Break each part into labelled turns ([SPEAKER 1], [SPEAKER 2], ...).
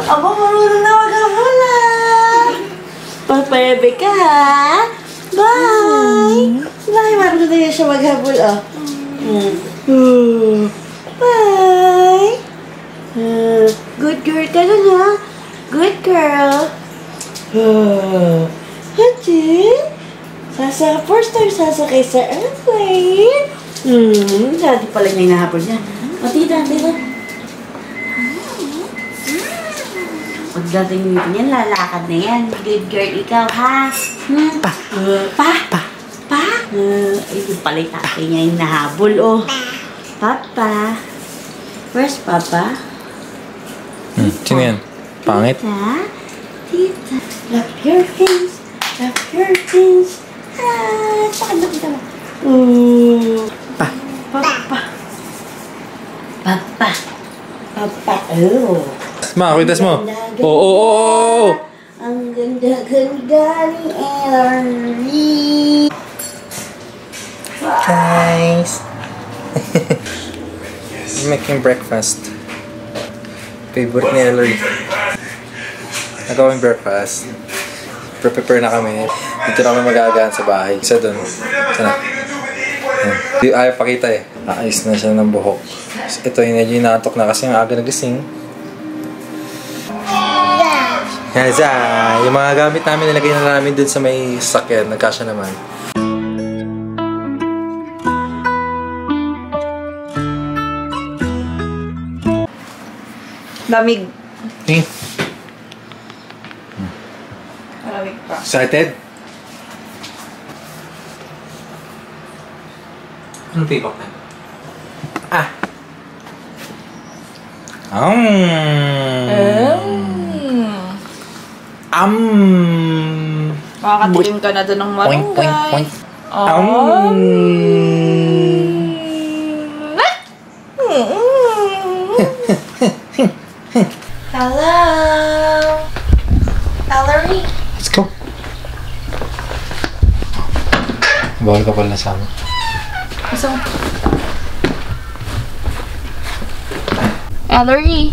[SPEAKER 1] Aba, marunong na mag-hula. Papayabay ka, ha? Bye! Bye, marunong na siya maghabol, oh. Bye! Good girl ka na, ha? Good girl. Hachi? First time sasakay sa airplane. Dati pala niya hinahabol niya. O, tita. Pagdating nito niyan, lalakad na yan. Good girl ikaw, ha? Pa? Ito pala yung tatay niya yung nahabol, oh. Papa. Where's Papa?
[SPEAKER 2] Sino yan? Pangit?
[SPEAKER 1] Tita. Love your things. Saan na kita mo? Papa. Oh.
[SPEAKER 2] Ma, kuitas mo. Oo.
[SPEAKER 1] Ang ganda ni Ellery.
[SPEAKER 2] Guys. Making breakfast. Favorite ni Ellery. Nagawin breakfast. Prepare na kami. Dito na kami mag-aagahan sa bahay. Isa doon. Sana. Ayaw pakita eh. Naayos na siya ng buhok. Ito yung medyo inaantok na kasi ang aga nagising. Yaza! Yung mga gamit namin nilagay na namin dun sa may sakyan. Nagkasya naman.
[SPEAKER 1] Lamig. Malamig pa.
[SPEAKER 2] Excited? Anong pipok na?
[SPEAKER 1] Makakatikim ka na doon ng malunggay. Hello! Ellery!
[SPEAKER 2] Let's go! Bawal ka pala sa amin.
[SPEAKER 3] Ellery,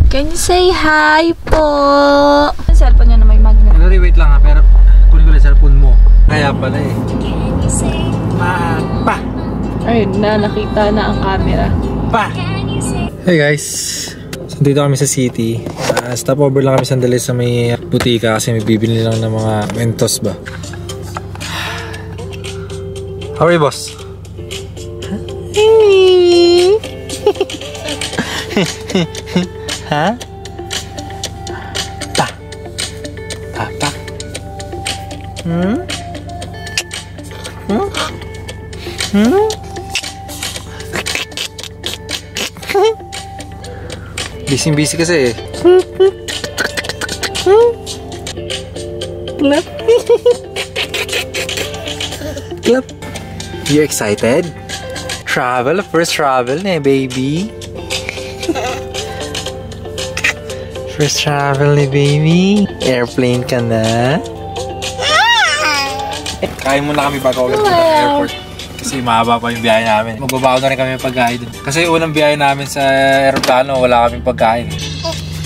[SPEAKER 3] can you say hi po? Ang cellphone niya na may magnet.
[SPEAKER 2] Ellery, wait lang ha, pero kunin ko lang cellphone mo. Kaya pala eh.
[SPEAKER 3] Can you say
[SPEAKER 2] Pa!
[SPEAKER 3] Ayun na, nakita na ang camera.
[SPEAKER 2] Pa! Hey guys! So, dito kami sa city. Stopover lang kami sandali sa may butika kasi may bibili lang ng mga mentos ba. How are you, boss? Ha? Pa? Papa? Busy kasi eh. Clap. You excited? Travel? First travel na baby. First travel ni baby. Airplane ka na. Kain muna kami bago ulit sa airport. Kasi mahaba pa yung biyahe namin. Magbabago na rin kami pagkain dun. Kasi unang biyahe namin sa aeroplano, wala kaming pagkain.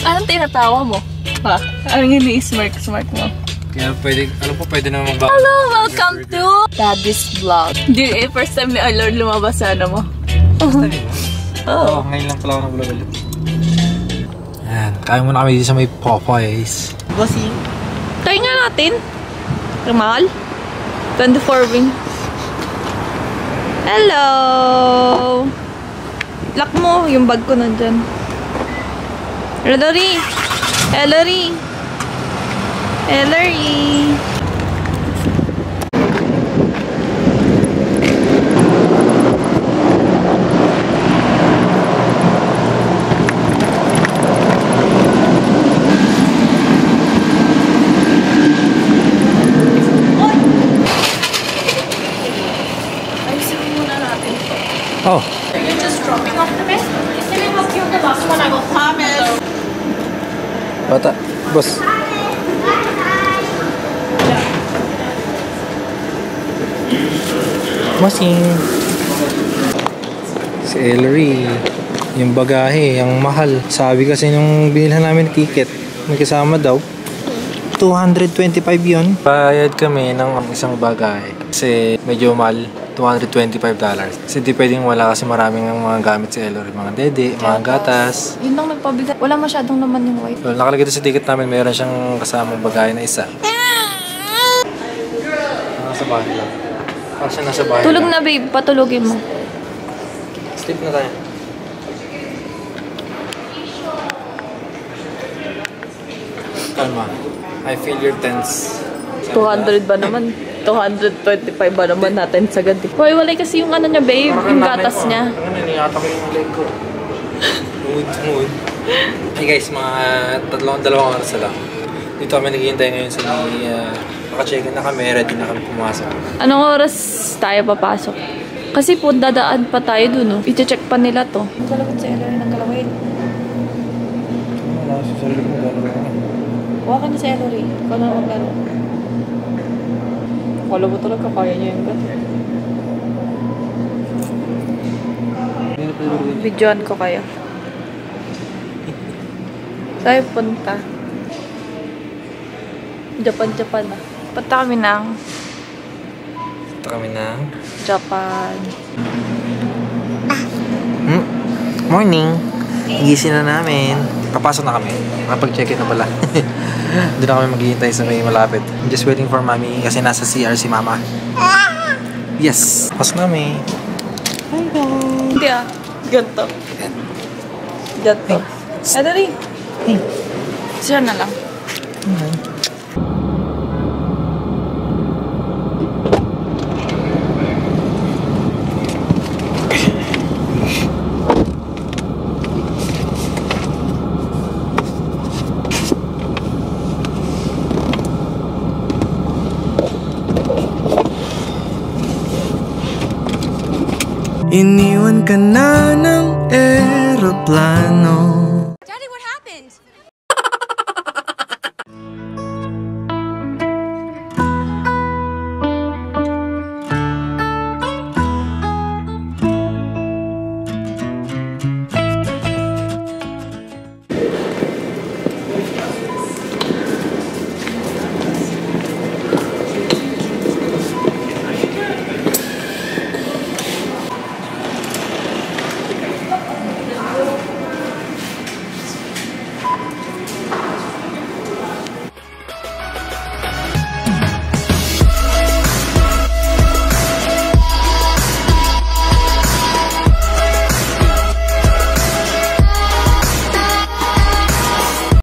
[SPEAKER 3] Anong tinatawa mo? Ha? Anong ini-smirk mo?
[SPEAKER 2] Kaya pwede, alam po pwede naman magbago.
[SPEAKER 3] Hello! Welcome to Daddy's Vlog. First time ni Alord lumabas sa ano mo?
[SPEAKER 2] Oo, ngayon lang pala ako nag-vlog ulit. Ayan, kain muna kami dito sa may Popeyes.
[SPEAKER 1] Bossing.
[SPEAKER 3] Try nga natin. Mahal. 24 wing. Hello! Lock mo yung bag ko nandyan. Ellery!
[SPEAKER 2] Oh.
[SPEAKER 3] You're just dropping off the best. Can I help you with the last one? I will promise.
[SPEAKER 2] Bata, boss. Masing. Si Ellery. Yung bagahe, yung mahal. Sabi kasi nung binilhan namin ticket, May kasama daw. 225 yun. Bayad kami ng isang bagay. Kasi medyo mahal. $225. Kasi di pwedeng wala kasi maraming mga gamit sa Ellery. Mga dede, mga gatas.
[SPEAKER 3] Yun lang nagpabigat. Wala masyadong naman yung white.
[SPEAKER 2] Well, nakalagay doon sa ticket namin, mayroon siyang kasamang bagay na isa. Nasa bahay lang. Parang siya nasa bahay
[SPEAKER 3] Tulog
[SPEAKER 2] lang.
[SPEAKER 3] na babe, patulogin mo.
[SPEAKER 2] Sleep na tayo. Kalma. I feel your tense.
[SPEAKER 3] 200 ba naman? 225 ba naman natin sa ganti? Hoy, walay kasi yung ano niya babe, yung gatas niya.
[SPEAKER 2] Ano, nilingata ko yung leg ko. Mood. Hey guys, mga dalawang oras na lang. Dito kami naghihintay ngayon sa naka-check-in na kami, ready na kami pumasok.
[SPEAKER 3] Anong oras tayo papasok? Kasi po, dadaan pa tayo dun, no? I-check pa nila to. Ang kalabot sa Ellery ng Kalawin.
[SPEAKER 2] Wala, sa sarili ko gano'n.
[SPEAKER 3] Huwag ka na sa Ellery. Ikaw na maglaro. Wala mo talaga, kaya niya yung gato. Videoan ko kayo. Tayo punta. Japan na. Punta kami ng
[SPEAKER 2] Ito kami ng
[SPEAKER 3] Japan.
[SPEAKER 2] Morning. Gising na namin. Papasok na kami. Nakapag-check-in na pala. Doon na kami maghihintay sa may malapit. I'm just waiting for mommy kasi nasa CR si mama. Yes. Pasok na kami.
[SPEAKER 3] Hi guys. Hindi ah. Ganto. Ganto. Ellery. Siya na lang.
[SPEAKER 4] Iniwan ka na ng eroplano